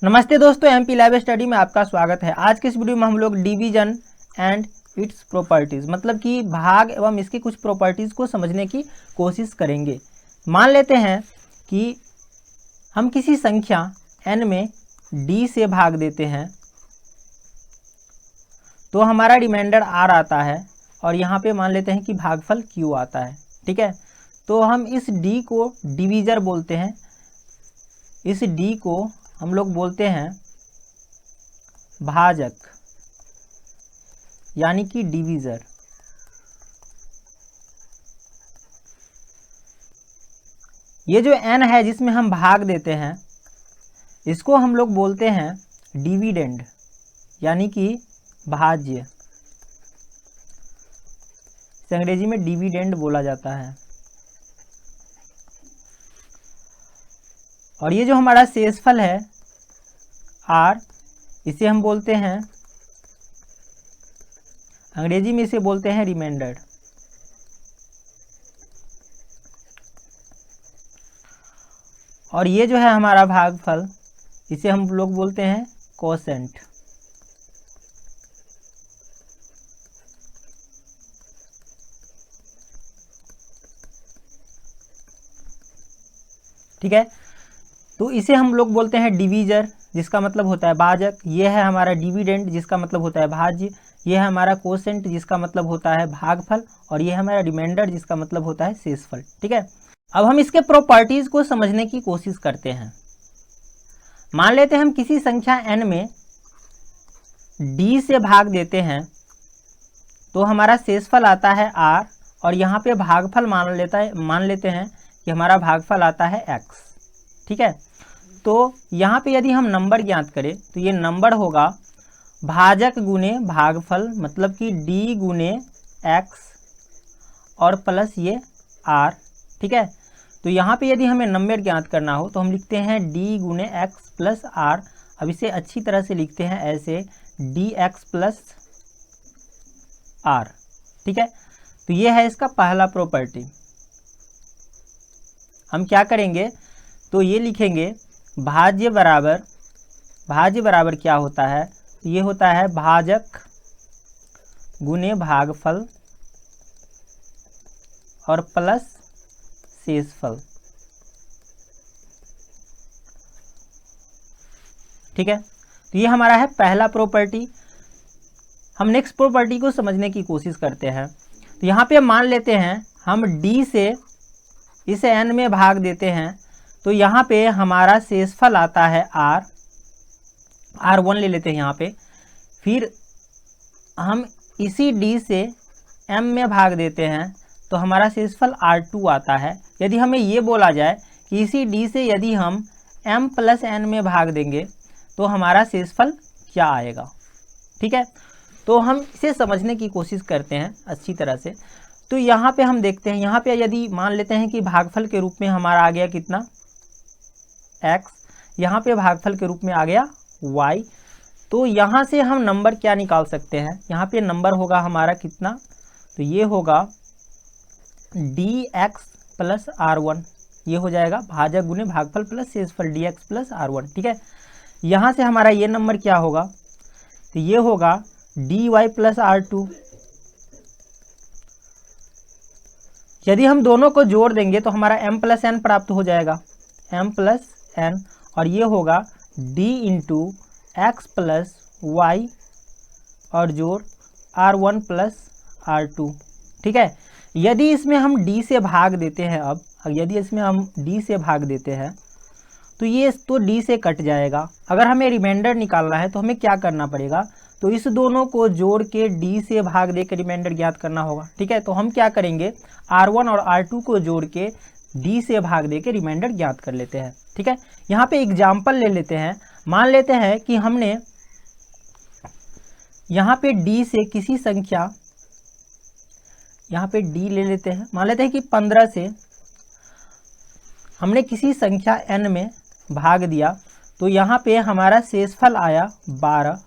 नमस्ते दोस्तों, MP live study में आपका स्वागत है। आज के इस वीडियो में हम लोग डिवीजन एंड इट्स प्रॉपर्टीज़ मतलब कि भाग एवं इसकी कुछ प्रॉपर्टीज़ को समझने की कोशिश करेंगे। मान लेते हैं कि हम किसी संख्या n में d से भाग देते हैं तो हमारा रिमाइंडर r आता है और यहाँ पे मान लेते हैं कि भागफल q आता है। ठीक है, तो हम इस d को डिवीज़र बोलते हैं। इस d को हम लोग बोलते हैं भाजक यानी कि डिवीज़र। ये जो n है जिसमें हम भाग देते हैं इसको हम लोग बोलते हैं डिविडेंड यानी कि भाज्य। इसे अंग्रेजी में डिविडेंड बोला जाता है। और ये जो हमारा शेषफल है r, इसे हम बोलते हैं, अंग्रेजी में इसे बोलते हैं रिमाइंडर। और ये जो है हमारा भागफल, इसे हम लोग बोलते हैं कोसेंट। ठीक है, तो इसे हम लोग बोलते हैं डिवीज़र जिसका मतलब होता है भाजक। ये है हमारा डिविडेंड जिसका मतलब होता है भाज्य। ये है हमारा कोसेंट जिसका मतलब होता है भागफल। और ये है हमारा रिमाइंडर जिसका मतलब होता है शेषफल। ठीक है, अब हम इसके प्रॉपर्टीज को समझने की कोशिश करते हैं। मान लेते हैं हम किसी संख्या n में d से भाग देते हैं तो हमारा शेषफल आता है r और यहाँ पे भागफल मान लेते हैं कि हमारा भागफल आता है x। ठीक है, तो यहाँ पे यदि हम नंबर ज्ञात करें तो ये नंबर होगा भाजक गुने भागफल मतलब कि d गुने x और प्लस ये r। ठीक है, तो यहाँ पे यदि हमें नंबर ज्ञात करना हो तो हम लिखते हैं d गुने x प्लस r। अब इसे अच्छी तरह से लिखते हैं ऐसे dx प्लस r। ठीक है, तो ये है इसका पहला प्रॉपर्टी। हम क्या करेंगे तो ये लिखेंगे भाज्य बराबर क्या होता है, ये होता है भाजक गुने भागफल और प्लस शेषफल। ठीक है, तो ये हमारा है पहला प्रॉपर्टी। हम नेक्स्ट प्रॉपर्टी को समझने की कोशिश करते हैं। तो यहाँ पे मान लेते हैं हम d से इसे n में भाग देते हैं तो यहाँ पे हमारा शेषफल आता है r1 ले लेते हैं यहाँ पे। फिर हम इसी d से m में भाग देते हैं तो हमारा शेषफल r2 आता है। यदि हमें ये बोला जाए कि इसी d से यदि हम m प्लस n में भाग देंगे तो हमारा शेषफल क्या आएगा। ठीक है, तो हम इसे समझने की कोशिश करते हैं अच्छी तरह से। तो यहाँ पे हम देखते हैं, यहाँ पे यदि मान लेते हैं कि भागफल के रूप में हमारा आ गया कितना x, यहाँ पे भागफल के रूप में आ गया y। तो यहाँ से हम नंबर क्या निकाल सकते हैं, यहाँ पे नंबर होगा हमारा कितना, तो ये होगा dx प्लस r1। ये हो जाएगा भाजक गुने भागफल प्लस शेषफल dx प्लस r1। ठीक है, यहाँ से हमारा ये नंबर क्या होगा, तो ये होगा dy प्लस r2। यदि हम दोनों को जोड़ देंगे तो हमारा m प्लस n प्राप्त हो जाएगा, m प्लस n। और ये होगा d into x plus y और जोड़ r1 प्लस r2। ठीक है, यदि इसमें हम d से भाग देते हैं, अब यदि इसमें हम d से भाग देते हैं तो ये तो d से कट जाएगा। अगर हमें रिमाइंडर निकालना है तो हमें क्या करना पड़ेगा, तो इस दोनों को जोड़ के d से भाग दे के रिमाइंडर ज्ञात करना होगा। ठीक है, तो हम क्या करेंगे r1 और r2 को जोड़ के d से भाग दे के रिमाइंडर ज्ञात कर लेते हैं। ठीक है, यहाँ पे एग्जाम्पल ले लेते हैं। मान लेते हैं कि हमने यहाँ पे d से किसी संख्या, यहाँ पे d ले लेते हैं, मान लेते हैं कि 15 से हमने किसी संख्या n में भाग दिया तो यहाँ पे हमारा शेषफल आया 12।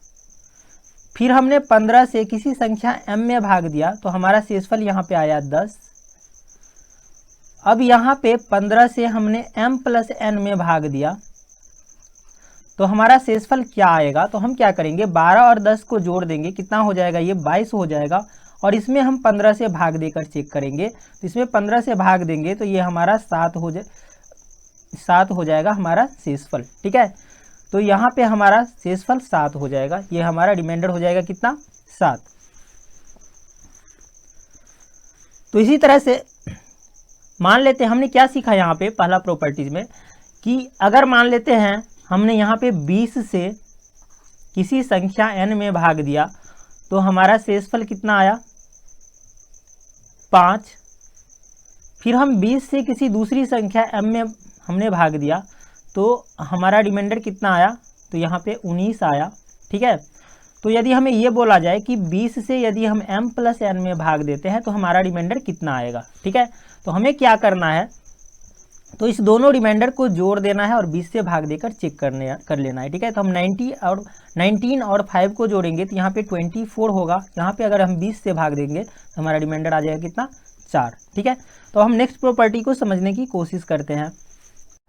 फिर हमने 15 से किसी संख्या m में भाग दिया तो हमारा शेषफल यहाँ पे आया 10। अब यहाँ पे 15 से हमने m प्लस n में भाग दिया तो हमारा शेषफल क्या आएगा, तो हम क्या करेंगे 12 और 10 को जोड़ देंगे, कितना हो जाएगा, ये 22 हो जाएगा। और इसमें हम 15 से भाग देकर चेक करेंगे, तो इसमें 15 से भाग देंगे तो ये हमारा 7 हो जाएगा हमारा शेषफल। ठीक है, तो यहाँ पे हमारा शेषफल 7 हो जाएगा, ये हमारा रिमाइंडर हो जाएगा कितना, 7। तो इसी तरह से मान लेते हैं हमने क्या सीखा यहाँ पे पहला प्रॉपर्टीज में, कि अगर मान लेते हैं हमने यहाँ पे 20 से किसी संख्या n में भाग दिया तो हमारा शेषफल कितना आया, 5। फिर हम 20 से किसी दूसरी संख्या m में हमने भाग दिया तो हमारा रिमाइंडर कितना आया, तो यहाँ पे 19 आया। ठीक है, तो यदि हमें ये बोला जाए कि 20 से यदि हम m + n में भाग देते हैं तो हमारा रिमाइंडर कितना आएगा। ठीक है, तो हमें क्या करना है, तो इस दोनों रिमाइंडर को जोड़ देना है और 20 से भाग देकर चेक कर लेना है। ठीक है, तो हम 19 और 5 को जोड़ेंगे तो यहाँ पे 24 होगा। यहाँ पे अगर हम 20 से भाग देंगे तो हमारा रिमाइंडर आ जाएगा कितना, 4। ठीक है, तो हम नेक्स्ट प्रॉपर्टी को समझने की कोशिश करते हैं।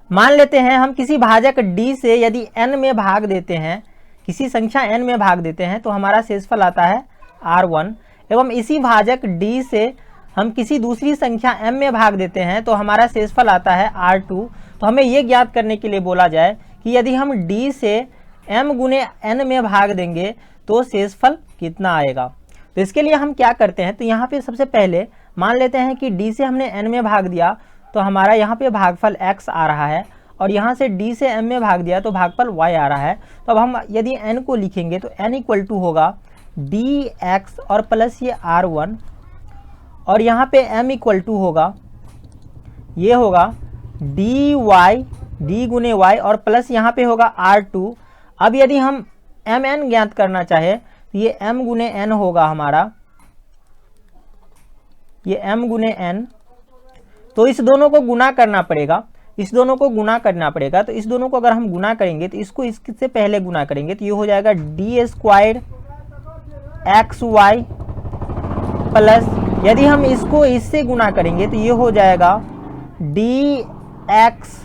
मान लेते हैं हम किसी भाजक d से यदि n में भाग देते हैं, किसी संख्या n में भाग देते हैं तो हमारा शेषफल आता है r1, एवं इसी भाजक d से हम किसी दूसरी संख्या m में भाग देते हैं तो हमारा शेषफल आता है r2। तो हमें ये ज्ञात करने के लिए बोला जाए कि यदि हम d से m गुने n में भाग देंगे तो शेषफल कितना आएगा। तो इसके लिए हम क्या करते हैं, तो यहाँ पे सबसे पहले मान लेते हैं कि d से हमने n में भाग दिया तो हमारा यहाँ पे भागफल x आ रहा है, और यहाँ से d से m में भाग दिया तो भागफल y आ रहा है। तो अब हम यदि n को लिखेंगे तो n = होगा dx और प्लस ये r1, और यहाँ पे m = होगा, ये होगा dy, d गुने y और प्लस यहाँ पे होगा r2। अब यदि हम mn ज्ञात करना चाहे तो ये m गुने n होगा हमारा, ये m गुने n। तो इस दोनों को गुना करना पड़ेगा, इस दोनों को गुना करना पड़ेगा। तो इस दोनों को अगर हम गुना करेंगे तो इसको इससे पहले गुना करेंगे तो ये हो जाएगा d² xy प्लस, यदि हम इसको इससे गुना करेंगे तो ये हो जाएगा dx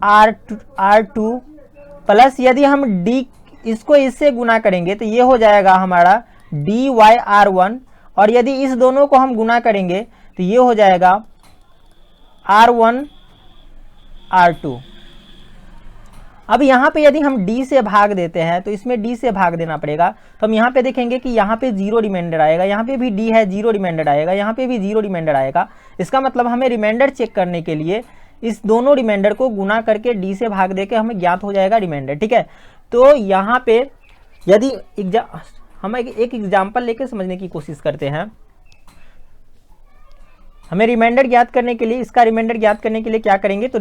r2 प्लस, यदि हम d इसको इससे गुना करेंगे तो ये हो जाएगा हमारा dy r1, और यदि इस दोनों को हम गुना करेंगे तो ये हो जाएगा r1 r2। अब यहाँ पे यदि हम d से भाग देते हैं तो इसमें d से भाग देना पड़ेगा। तो हम यहाँ पे देखेंगे कि यहाँ पे 0 रिमाइंडर आएगा, यहाँ पे भी d है 0 रिमाइंडर आएगा, यहाँ पे भी 0 रिमाइंडर आएगा। इसका मतलब हमें रिमाइंडर चेक करने के लिए इस दोनों रिमाइंडर को गुना करके d से भाग दे के हमें ज्ञात हो जाएगा रिमाइंडर। ठीक है, तो यहाँ पे यदि हम एक एग्जाम्पल लेके समझने की कोशिश करते हैं। हमें रिमाइंडर ज्ञात करने के लिए, इसका रिमाइंडर ज्ञात करने के लिए क्या करेंगे, तो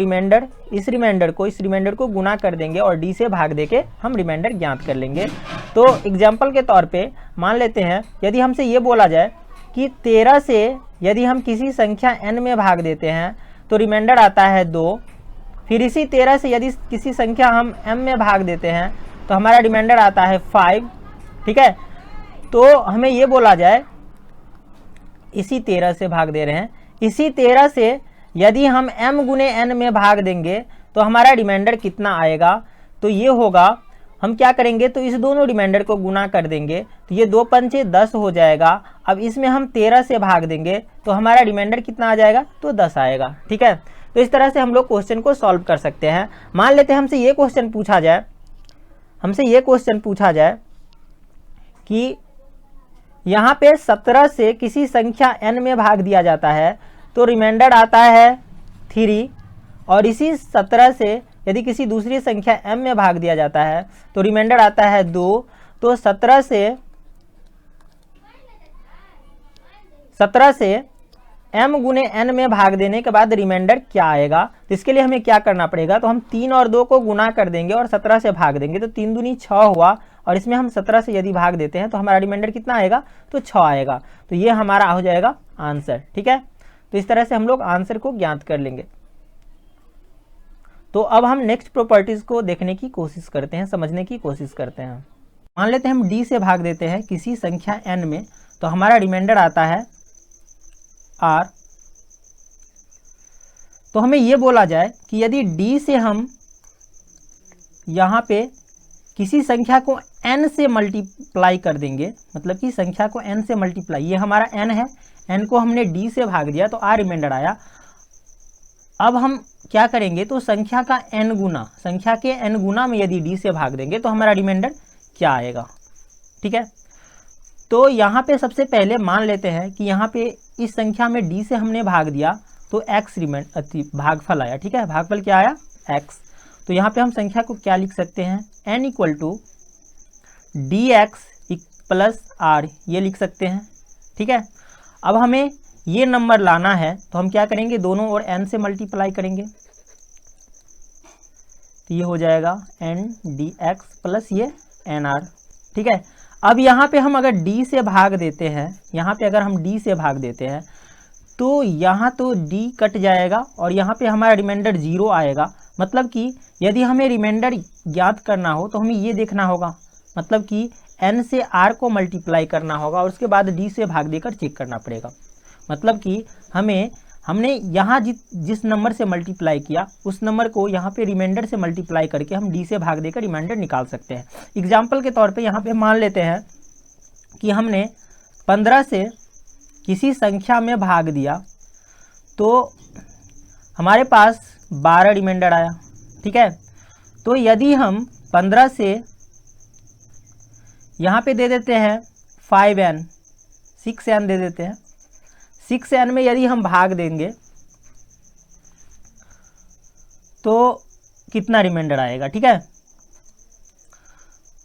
इस रिमाइंडर को गुना कर देंगे और d से भाग देके हम रिमाइंडर ज्ञात कर लेंगे। तो एग्जाम्पल के तौर पे मान लेते हैं यदि हमसे ये बोला जाए कि 13 से यदि हम किसी संख्या n में भाग देते हैं तो रिमाइंडर आता है 2। फिर इसी 13 से यदि किसी संख्या हम m में भाग देते हैं तो हमारा रिमाइंडर आता है 5। ठीक है, तो हमें ये बोला जाए, इसी 13 से भाग दे रहे हैं, इसी 13 से यदि हम m गुने n में भाग देंगे तो हमारा रिमाइंडर कितना आएगा, तो ये होगा, हम क्या करेंगे तो इस दोनों रिमाइंडर को गुना कर देंगे तो ये 2 पंचे 10 हो जाएगा। अब इसमें हम 13 से भाग देंगे तो हमारा रिमाइंडर कितना आ जाएगा, तो 10 आएगा। ठीक है, तो इस तरह से हम लोग क्वेश्चन को सॉल्व कर सकते हैं। मान लेते हैं हमसे ये क्वेश्चन पूछा जाए कि यहाँ पे 17 से किसी संख्या n में भाग दिया जाता है तो रिमाइंडर आता है 3, और इसी 17 से यदि किसी दूसरी संख्या m में भाग दिया जाता है तो रिमाइंडर आता है 2। तो 17 से m गुने n में भाग देने के बाद रिमाइंडर क्या आएगा, तो इसके लिए हमें क्या करना पड़ेगा, तो हम 3 और 2 को गुना कर देंगे और 17 से भाग देंगे तो 3 दूनी 6 हुआ, और इसमें हम 17 से यदि भाग देते हैं तो हमारा रिमाइंडर कितना आएगा, तो 6 आएगा। तो ये हमारा हो जाएगा आंसर। ठीक है, तो इस तरह से हम लोग आंसर को ज्ञात कर लेंगे। तो अब हम नेक्स्ट प्रॉपर्टीज को देखने की कोशिश करते हैं, समझने की कोशिश करते हैं। मान लेते हैं हम d से भाग देते हैं किसी संख्या n में तो हमारा रिमाइंडर आता है r। तो हमें ये बोला जाए कि यदि d से हम यहाँ पे किसी संख्या को n से मल्टीप्लाई कर देंगे, मतलब कि संख्या को n से मल्टीप्लाई, ये हमारा n है, n को हमने d से भाग दिया तो r रिमाइंडर आया। अब हम क्या करेंगे, तो संख्या का n गुना, संख्या के n गुना में यदि d से भाग देंगे तो हमारा रिमाइंडर क्या आएगा। ठीक है, तो यहाँ पे सबसे पहले मान लेते हैं कि यहाँ पे इस संख्या में d से हमने भाग दिया तो x भागफल आया। ठीक है, भागफल क्या आया, x। तो यहाँ पे हम संख्या को क्या लिख सकते हैं, n equal to dx plus r, ये लिख सकते हैं। ठीक है, अब हमें ये नंबर लाना है तो हम क्या करेंगे, दोनों ओर n से मल्टीप्लाई करेंगे तो ये हो जाएगा n dx प्लस ये nr। ठीक है, अब यहाँ पे हम अगर d से भाग देते हैं, यहाँ पे अगर हम d से भाग देते हैं तो यहाँ तो d कट जाएगा और यहाँ पे हमारा रिमाइंडर 0 आएगा। मतलब कि यदि हमें रिमाइंडर ज्ञात करना हो तो हमें ये देखना होगा, मतलब कि n से r को मल्टीप्लाई करना होगा और उसके बाद d से भाग देकर चेक करना पड़ेगा। मतलब कि हमने यहाँ जिस नंबर से मल्टीप्लाई किया उस नंबर को यहाँ पे रिमाइंडर से मल्टीप्लाई करके हम d से भाग देकर रिमाइंडर निकाल सकते हैं। एग्जाम्पल के तौर पे यहाँ पे मान लेते हैं कि हमने 15 से किसी संख्या में भाग दिया तो हमारे पास 12 रिमाइंडर आया। ठीक है, तो यदि हम 15 से यहाँ पे दे देते हैं 5n, 6n दे देते हैं, 6n में यदि हम भाग देंगे तो कितना रिमाइंडर आएगा। ठीक है,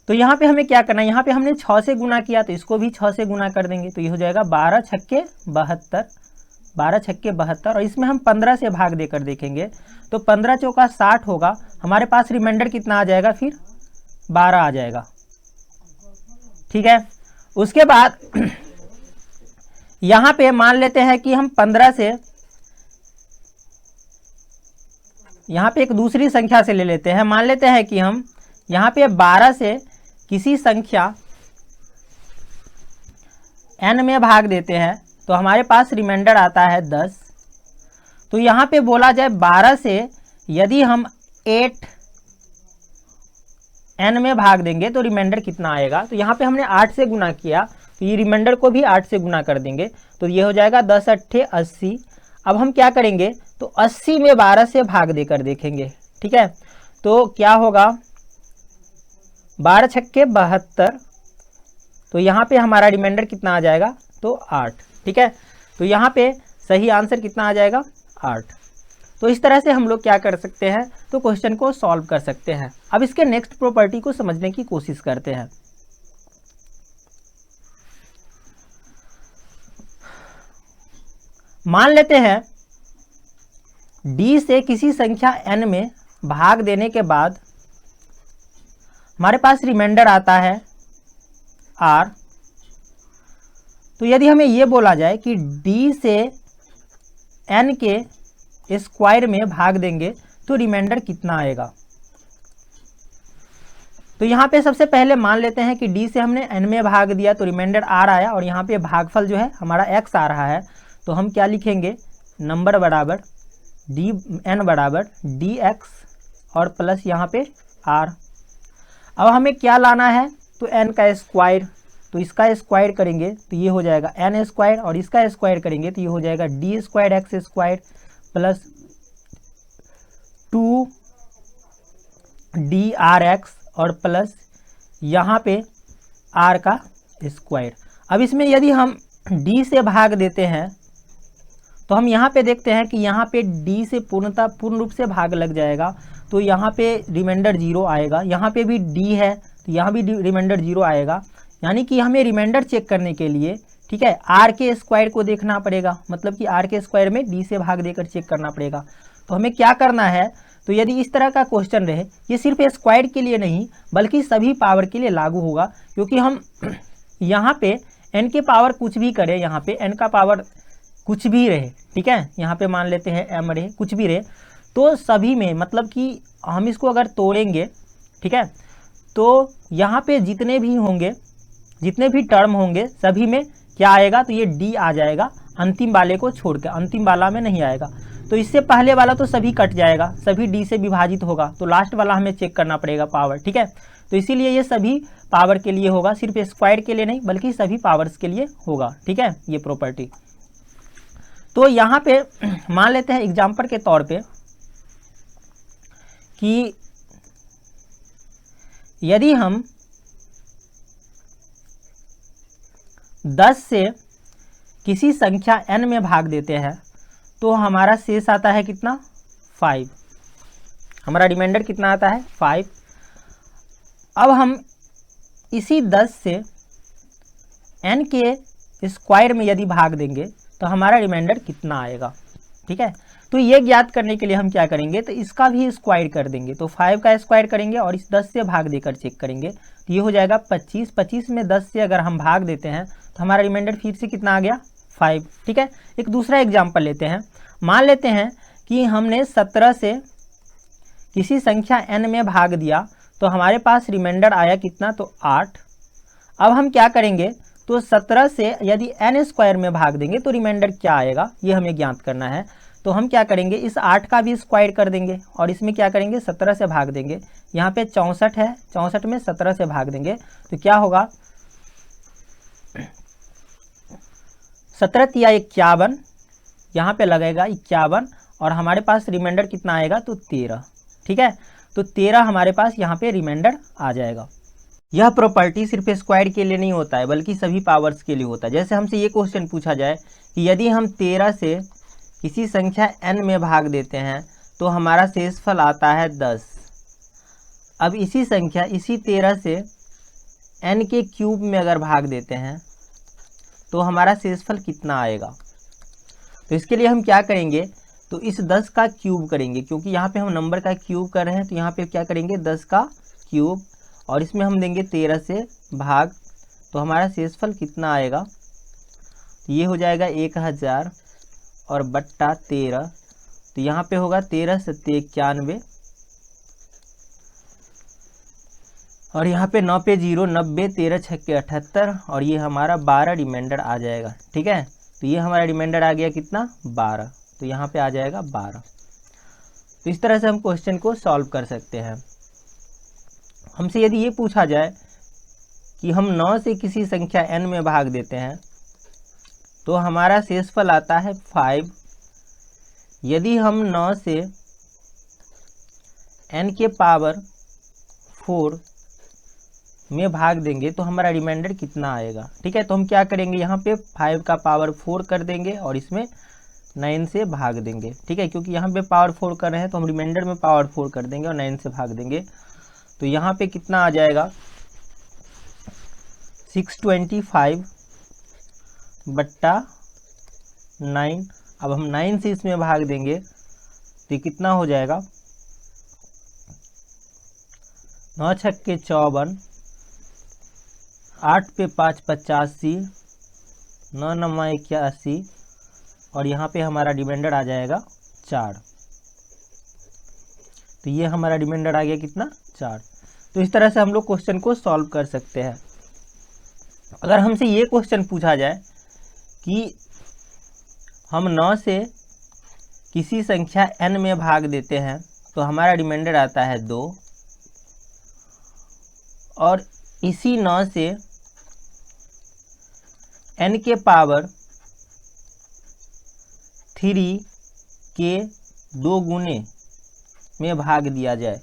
तो यहाँ पे हमें क्या करना है, यहाँ पे हमने 6 से गुना किया तो इसको भी 6 से गुना कर देंगे तो ये हो जाएगा 12 छक्के 72, 12 छक्के 72। और इसमें हम 15 से भाग देकर देखेंगे तो 15 चौका 60 होगा, हमारे पास रिमाइंडर कितना आ जाएगा, फिर 12 आ जाएगा। ठीक है, उसके बाद यहाँ पे मान लेते हैं कि हम 15 से यहाँ पे एक दूसरी संख्या से ले लेते हैं। मान लेते हैं कि हम यहाँ पे 12 से किसी संख्या n में भाग देते हैं तो हमारे पास रिमाइंडर आता है 10। तो यहाँ पे बोला जाए 12 से यदि हम 8n में भाग देंगे तो रिमाइंडर कितना आएगा। तो यहाँ पे हमने 8 से गुना किया तो ये रिमाइंडर को भी 8 से गुना कर देंगे तो ये हो जाएगा 10 अट्ठे 80। अब हम क्या करेंगे, तो 80 में 12 से भाग देकर देखेंगे। ठीक है, तो क्या होगा, 12 छक्के 72, तो यहाँ पे हमारा रिमाइंडर कितना आ जाएगा, तो 8। ठीक है, तो यहाँ पे सही आंसर कितना आ जाएगा, 8। तो इस तरह से हम लोग क्या कर सकते हैं, तो क्वेश्चन को सॉल्व कर सकते हैं। अब इसके नेक्स्ट प्रॉपर्टी को समझने की कोशिश करते हैं। मान लेते हैं d से किसी संख्या n में भाग देने के बाद हमारे पास रिमाइंडर आता है r। तो यदि हमें ये बोला जाए कि d से n के स्क्वायर में भाग देंगे तो रिमाइंडर कितना आएगा। तो यहाँ पे सबसे पहले मान लेते हैं कि d से हमने n में भाग दिया तो रिमाइंडर r आया और यहाँ पे भागफल जो है हमारा x आ रहा है। तो हम क्या लिखेंगे, नंबर बराबर n बराबर dx और प्लस यहाँ पे r। अब हमें क्या लाना है, तो n का स्क्वायर, तो इसका स्क्वायर करेंगे तो ये हो जाएगा n स्क्वायर और इसका स्क्वायर करेंगे तो ये हो जाएगा d square x square plus 2drx और प्लस यहाँ पे r का स्क्वायर। अब इसमें यदि हम d से भाग देते हैं तो हम यहाँ पे देखते हैं कि यहाँ पे d से पूर्ण रूप से भाग लग जाएगा तो यहाँ पे रिमाइंडर 0 आएगा। यहाँ पे भी d है तो यहाँ भी रिमाइंडर 0 आएगा। यानी कि हमें रिमाइंडर चेक करने के लिए, ठीक है, r के स्क्वायर को देखना पड़ेगा, मतलब कि r के स्क्वायर में d से भाग देकर चेक करना पड़ेगा। तो हमें क्या करना है, तो यदि इस तरह का क्वेश्चन रहे, ये सिर्फ स्क्वायर के लिए नहीं बल्कि सभी पावर के लिए लागू होगा, क्योंकि हम यहाँ पे n के पावर कुछ भी करें, यहाँ पे n का पावर कुछ भी रहे, ठीक है, यहाँ पे मान लेते हैं m रहे, कुछ भी रहे, तो सभी में मतलब कि हम इसको अगर तोड़ेंगे, ठीक है, तो यहाँ पे जितने भी होंगे, जितने भी टर्म होंगे सभी में क्या आएगा, तो ये d आ जाएगा, अंतिम वाले को छोड़ के, अंतिम वाला में नहीं आएगा। तो इससे पहले वाला तो सभी कट जाएगा, सभी डी से विभाजित होगा, तो लास्ट वाला हमें चेक करना पड़ेगा पावर, ठीक है। तो इसीलिए ये सभी पावर के लिए होगा, सिर्फ स्क्वायर के लिए नहीं बल्कि सभी पावर्स के लिए होगा, ठीक है, ये प्रॉपर्टी। तो यहाँ पे मान लेते हैं एग्जाम्पल के तौर पे कि यदि हम 10 से किसी संख्या n में भाग देते हैं तो हमारा शेष आता है कितना, 5। हमारा रिमाइंडर कितना आता है, 5। अब हम इसी 10 से n के स्क्वायर में यदि भाग देंगे तो हमारा रिमाइंडर कितना आएगा, ठीक है। तो ये ज्ञात करने के लिए हम क्या करेंगे, तो इसका भी स्क्वायर कर देंगे, तो 5 का स्क्वायर करेंगे और इस 10 से भाग देकर चेक करेंगे, तो ये हो जाएगा 25। 25 में 10 से अगर हम भाग देते हैं तो हमारा रिमाइंडर फिर से कितना आ गया, 5, ठीक है। एक दूसरा एग्जाम्पल लेते हैं, मान लेते हैं कि हमने 17 से किसी संख्या n में भाग दिया तो हमारे पास रिमाइंडर आया कितना, तो 8। अब हम क्या करेंगे, तो 17 से यदि n स्क्वायर में भाग देंगे तो रिमाइंडर क्या आएगा, ये हमें ज्ञात करना है। तो हम क्या करेंगे, इस 8 का भी स्क्वायर कर देंगे और इसमें क्या करेंगे, 17 से भाग देंगे। यहाँ पे 64 है, 64 में 17 से भाग देंगे तो क्या होगा, 17 तिया 51, यहाँ पे लगेगा 51 और हमारे पास रिमाइंडर कितना आएगा, तो 13, ठीक है। तो 13 हमारे पास यहाँ पे रिमाइंडर आ जाएगा। यह प्रॉपर्टी सिर्फ स्क्वायर के लिए नहीं होता है बल्कि सभी पावर्स के लिए होता है। जैसे हमसे ये क्वेश्चन पूछा जाए कि यदि हम 13 से किसी संख्या n में भाग देते हैं तो हमारा शेषफल आता है 10। अब इसी 13 से n के क्यूब में अगर भाग देते हैं तो हमारा शेषफल कितना आएगा। तो इसके लिए हम क्या करेंगे, तो इस 10 का क्यूब करेंगे, क्योंकि यहाँ पे हम नंबर का क्यूब कर रहे हैं, तो यहाँ पे क्या करेंगे 10 का क्यूब और इसमें हम देंगे 13 से भाग, तो हमारा शेषफल कितना आएगा, ये हो जाएगा 1000 और बट्टा 13, तो यहाँ पे होगा 13 सत्ते 91 और यहाँ पे 9 पे 0 90, 13 छक्के 78 और ये हमारा 12 रिमाइंडर आ जाएगा, ठीक है। तो ये हमारा रिमाइंडर आ गया कितना, 12, तो यहाँ पे आ जाएगा 12। तो इस तरह से हम क्वेश्चन को सॉल्व कर सकते हैं। हमसे यदि ये पूछा जाए कि हम 9 से किसी संख्या n में भाग देते हैं तो हमारा शेषफल आता है 5। यदि हम 9 से n के पावर 4 में भाग देंगे तो हमारा रिमाइंडर कितना आएगा, ठीक है। तो हम क्या करेंगे, यहाँ पे 5 का पावर 4 कर देंगे और इसमें 9 से भाग देंगे, ठीक है, क्योंकि यहाँ पे पावर 4 कर रहे हैं तो हम रिमाइंडर में पावर 4 कर देंगे और 9 से भाग देंगे। तो यहाँ पे कितना आ जाएगा, 625 बट्टा 9। अब हम 9 से इसमें भाग देंगे तो ये कितना हो जाएगा, 9 छक्के 54, 8 पे 5 85, 9 9 81 और यहाँ पे हमारा रिमाइंडर आ जाएगा 4। तो ये हमारा रिमाइंडर आ गया कितना, 4। तो इस तरह से हम लोग क्वेश्चन को सॉल्व कर सकते हैं। अगर हमसे ये क्वेश्चन पूछा जाए कि हम 9 से किसी संख्या n में भाग देते हैं तो हमारा रिमाइंडर आता है 2 और इसी 9 से n के पावर 3 के 2 गुने में भाग दिया जाए,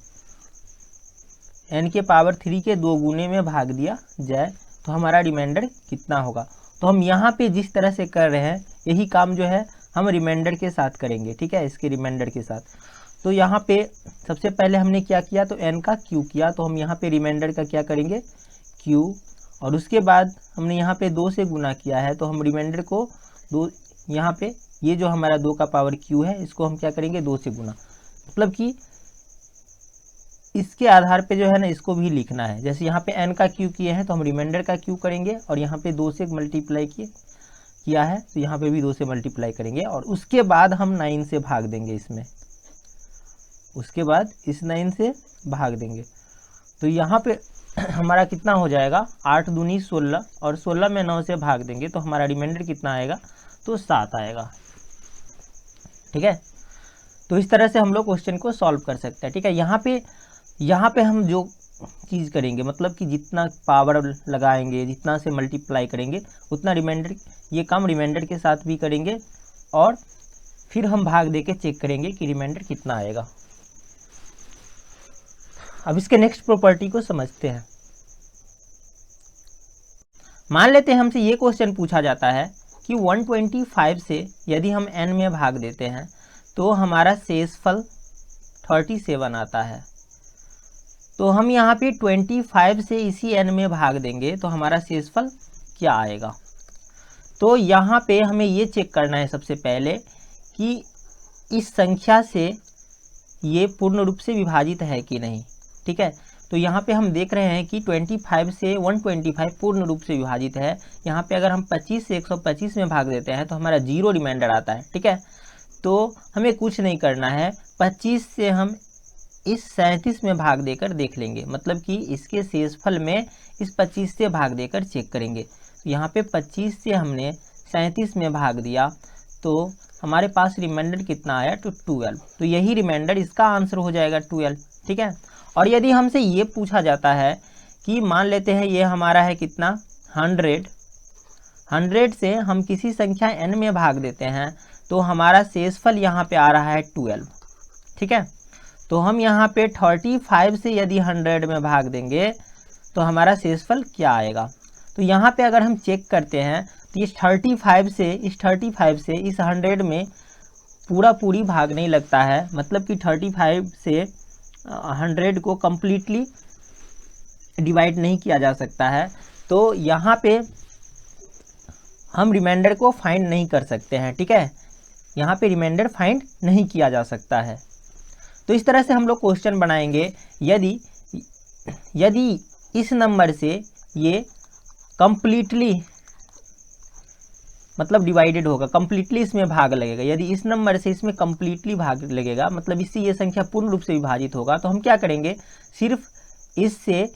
n के पावर 3 के 2 गुने में भाग दिया जाए तो हमारा रिमाइंडर कितना होगा। तो हम यहाँ पे जिस तरह से कर रहे हैं यही काम जो है हम रिमाइंडर के साथ करेंगे, ठीक है, इसके रिमाइंडर के साथ। तो यहाँ पे सबसे पहले हमने क्या किया, तो n का क्यू किया, तो हम यहाँ पे रिमाइंडर का क्या करेंगे, क्यू, और उसके बाद हमने यहाँ पे 2 से गुना किया है तो हम रिमाइंडर को 2, यहाँ पे ये जो हमारा 2 का पावर क्यू है इसको हम क्या करेंगे 2 से गुना, मतलब कि इसके आधार पे जो है ना इसको भी लिखना है। जैसे यहाँ पे n का क्यू किए हैं तो हम रिमाइंडर का क्यू करेंगे और यहाँ पे 2 से मल्टीप्लाई किया है तो यहाँ पे भी 2 से मल्टीप्लाई करेंगे और उसके बाद हम 9 से भाग देंगे इसमें, उसके बाद इस 9 से भाग देंगे। तो यहाँ पे हमारा कितना हो जाएगा, 8 दूनी 16 और 16 में 9 से भाग देंगे तो हमारा रिमाइंडर कितना आएगा, तो 7 आएगा, ठीक है। तो इस तरह से हम लोग क्वेश्चन को सॉल्व कर सकते हैं, ठीक है। यहाँ पे हम जो चीज़ करेंगे मतलब कि जितना पावर लगाएंगे, जितना से मल्टीप्लाई करेंगे उतना रिमाइंडर, ये कम रिमाइंडर के साथ भी करेंगे और फिर हम भाग दे के चेक करेंगे कि रिमाइंडर कितना आएगा। अब इसके नेक्स्ट प्रॉपर्टी को समझते हैं। मान लेते हैं हमसे ये क्वेश्चन पूछा जाता है कि 125 से यदि हम n में भाग देते हैं तो हमारा शेषफल 37 आता है। तो हम यहाँ पे 25 से इसी n में भाग देंगे तो हमारा शेषफल क्या आएगा। तो यहाँ पे हमें ये चेक करना है सबसे पहले कि इस संख्या से ये पूर्ण रूप से विभाजित है कि नहीं, ठीक है। तो यहाँ पे हम देख रहे हैं कि 25 से 125 पूर्ण रूप से विभाजित है। यहाँ पे अगर हम 25 से 125 में भाग देते हैं तो हमारा 0 रिमाइंडर आता है, ठीक है। तो हमें कुछ नहीं करना है, 25 से हम इस 37 में भाग देकर देख लेंगे, मतलब कि इसके शेषफल में इस 25 से भाग देकर चेक करेंगे। तो यहाँ पे 25 से हमने 37 में भाग दिया तो हमारे पास रिमाइंडर कितना आया, तो 12। तो यही रिमाइंडर, इसका आंसर हो जाएगा 12, ठीक है। और यदि हमसे ये पूछा जाता है कि मान लेते हैं ये हमारा है कितना 100 से हम किसी संख्या n में भाग देते हैं तो हमारा शेषफल यहाँ पे आ रहा है 12, ठीक है। तो हम यहाँ पे 35 से यदि 100 में भाग देंगे तो हमारा शेषफल क्या आएगा। तो यहाँ पे अगर हम चेक करते हैं तो ये 35 से इस 100 में पूरी भाग नहीं लगता है, मतलब कि 35 से 100 को कम्प्लीटली डिवाइड नहीं किया जा सकता है। तो यहाँ पे हम रिमाइंडर को फाइंड नहीं कर सकते हैं, ठीक है। यहाँ पे रिमाइंडर फाइंड नहीं किया जा सकता है। तो इस तरह से हम लोग क्वेश्चन बनाएंगे यदि इस नंबर से ये कम्प्लीटली मतलब डिवाइडेड होगा, कम्प्लीटली इसमें भाग लगेगा। यदि इस नंबर से इसमें कम्प्लीटली भाग लगेगा, मतलब इससे ये संख्या पूर्ण रूप से विभाजित होगा, तो हम क्या करेंगे, सिर्फ इससे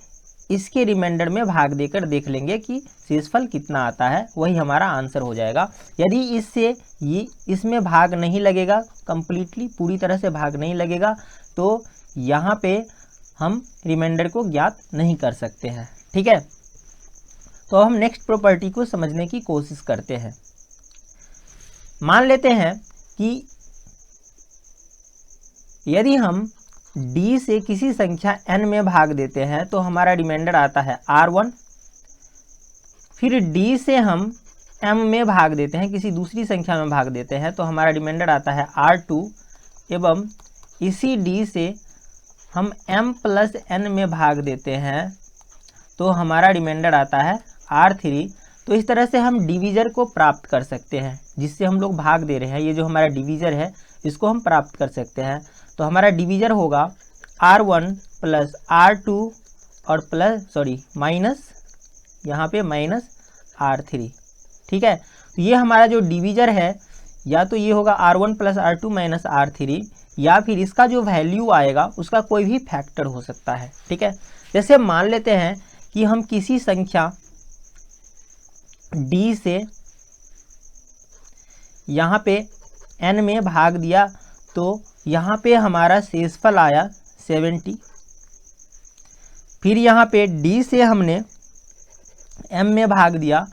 इसके रिमाइंडर में भाग देकर देख लेंगे कि शेषफल कितना आता है, वही हमारा आंसर हो जाएगा। यदि इससे ये इसमें भाग नहीं लगेगा, कम्प्लीटली पूरी तरह से भाग नहीं लगेगा, तो यहाँ पे हम रिमाइंडर को ज्ञात नहीं कर सकते हैं, ठीक है। तो हम नेक्स्ट प्रॉपर्टी को समझने की कोशिश करते हैं। मान लेते हैं कि यदि हम d से किसी संख्या n में भाग देते हैं तो हमारा रिमाइंडर आता है r1। फिर d से हम m में भाग देते हैं, किसी दूसरी संख्या में भाग देते हैं तो हमारा रिमाइंडर आता है r2। एवं इसी d से हम m प्लस n में भाग देते हैं तो हमारा रिमाइंडर आता है r3। तो इस तरह से हम डिवीज़र को प्राप्त कर सकते हैं, जिससे हम लोग भाग दे रहे हैं। ये जो हमारा डिवीज़र है इसको हम प्राप्त कर सकते हैं। तो हमारा डिवीज़र होगा r1 प्लस r2 और माइनस यहाँ पे माइनस r3, ठीक है। तो ये हमारा जो डिवीज़र है या तो ये होगा r1 plus r2 minus r3, या फिर इसका जो वैल्यू आएगा उसका कोई भी फैक्टर हो सकता है, ठीक है। जैसे मान लेते हैं कि हम किसी संख्या d से यहाँ पे n में भाग दिया तो यहाँ पे हमारा शेषफल आया 70। फिर यहाँ पे d से हमने m में भाग दिया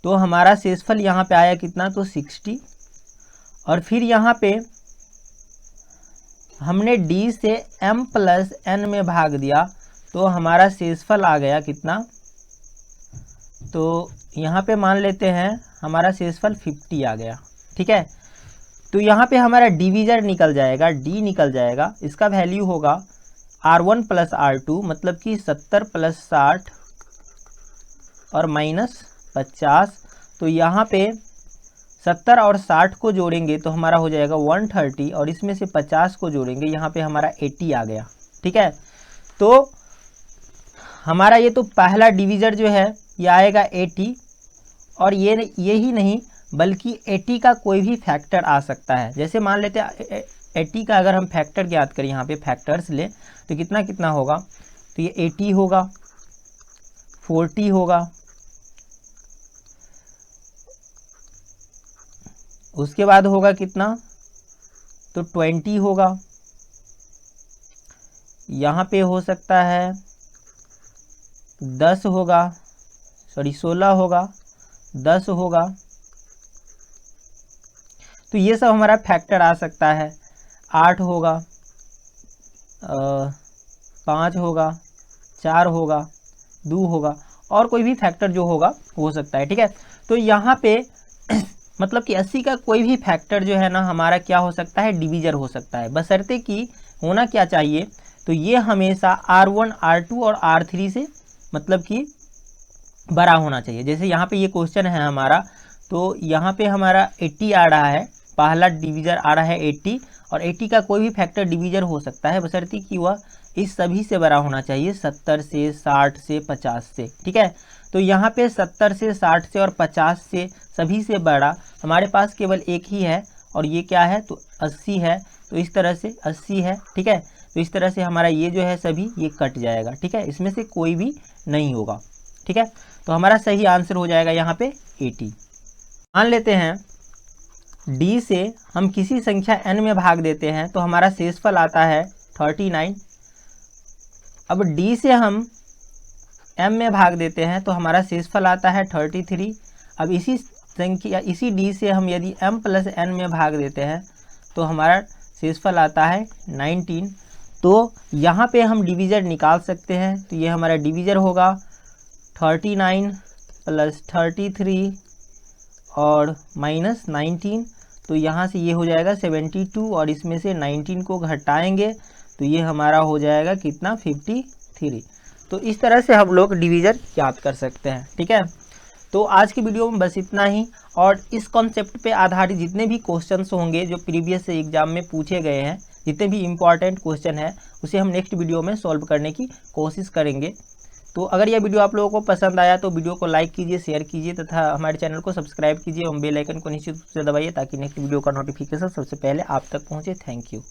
तो हमारा शेषफल यहाँ पे आया कितना, तो 60। और फिर यहाँ पे हमने d से m प्लस n में भाग दिया तो हमारा शेषफल आ गया कितना, तो यहाँ पे मान लेते हैं हमारा शेषफल 50 आ गया, ठीक है। तो यहाँ पे हमारा डिवीज़र निकल जाएगा, d निकल जाएगा, इसका वैल्यू होगा r1 प्लस r2, मतलब कि 70 प्लस 60 और माइनस 50। तो यहाँ पे 70 और 60 को जोड़ेंगे तो हमारा हो जाएगा 130, और इसमें से 50 को जोड़ेंगे यहाँ पे हमारा 80 आ गया, ठीक है। तो हमारा ये तो पहला डिवीज़र जो है ये आएगा 80, और ये ही नहीं बल्कि 80 का कोई भी फैक्टर आ सकता है। जैसे मान लेते हैं 80 का अगर हम फैक्टर ज्ञात करें, यहाँ पे फैक्टर्स ले तो कितना कितना होगा, तो ये 80 होगा, 40 होगा, उसके बाद होगा कितना तो 20 होगा, यहाँ पे हो सकता है 10 होगा, सॉरी 16 होगा, 10 होगा। तो ये सब हमारा फैक्टर आ सकता है। 8 होगा, 5 होगा, 4 होगा, 2 होगा, और कोई भी फैक्टर जो होगा हो सकता है। ठीक है, तो यहाँ पे मतलब कि 80 का कोई भी फैक्टर जो है ना हमारा क्या हो सकता है, डिवीजर हो सकता है, बशर्ते कि होना क्या चाहिए, तो ये हमेशा R1, R2 और R3 से मतलब कि बड़ा होना चाहिए। जैसे यहाँ पे ये क्वेश्चन है हमारा, तो यहाँ पे हमारा 80 आ रहा है, पहला डिवीजर आ रहा है 80, और 80 का कोई भी फैक्टर डिवीजर हो सकता है, बशर्ते कि वह इस सभी से बड़ा होना चाहिए, 70 से, 60 से, 50 से। ठीक है, तो यहाँ पे 70 से, 60 से और 50 से सभी से बड़ा हमारे पास केवल एक ही है, और ये क्या है, तो 80 है। तो इस तरह से 80 है। ठीक है, तो इस तरह से हमारा ये जो है सभी ये कट जाएगा। ठीक है, इसमें से कोई भी नहीं होगा। ठीक है, तो हमारा सही आंसर हो जाएगा यहाँ पे 80। मान लेते हैं D से हम किसी संख्या n में भाग देते हैं तो हमारा शेषफल आता है 39। अब D से हम m में भाग देते हैं तो हमारा शेषफल आता है 33। अब इसी संख्या, इसी D से हम यदि m प्लस n में भाग देते हैं तो हमारा शेषफल आता है 19। तो यहाँ पे हम डिवीज़र निकाल सकते हैं, तो ये हमारा डिवीज़र होगा 39 प्लस 33 और माइनस 19, तो यहाँ से ये हो जाएगा 72, और इसमें से 19 को घटाएंगे तो ये हमारा हो जाएगा कितना, 53। तो इस तरह से हम लोग डिवीज़र याद कर सकते हैं। ठीक है, तो आज की वीडियो में बस इतना ही, और इस कॉन्सेप्ट पे आधारित जितने भी क्वेश्चंस होंगे जो प्रीवियस एग्जाम में पूछे गए हैं, जितने भी इम्पॉर्टेंट क्वेश्चन है, उसे हम नेक्स्ट वीडियो में सॉल्व करने की कोशिश करेंगे। तो अगर यह वीडियो आप लोगों को पसंद आया तो वीडियो को लाइक कीजिए, शेयर कीजिए तथा हमारे चैनल को सब्सक्राइब कीजिए और बेल आइकन को निश्चित रूप से दबाइए ताकि नेक्स्ट वीडियो का नोटिफिकेशन सबसे पहले आप तक पहुंचे। Thank you.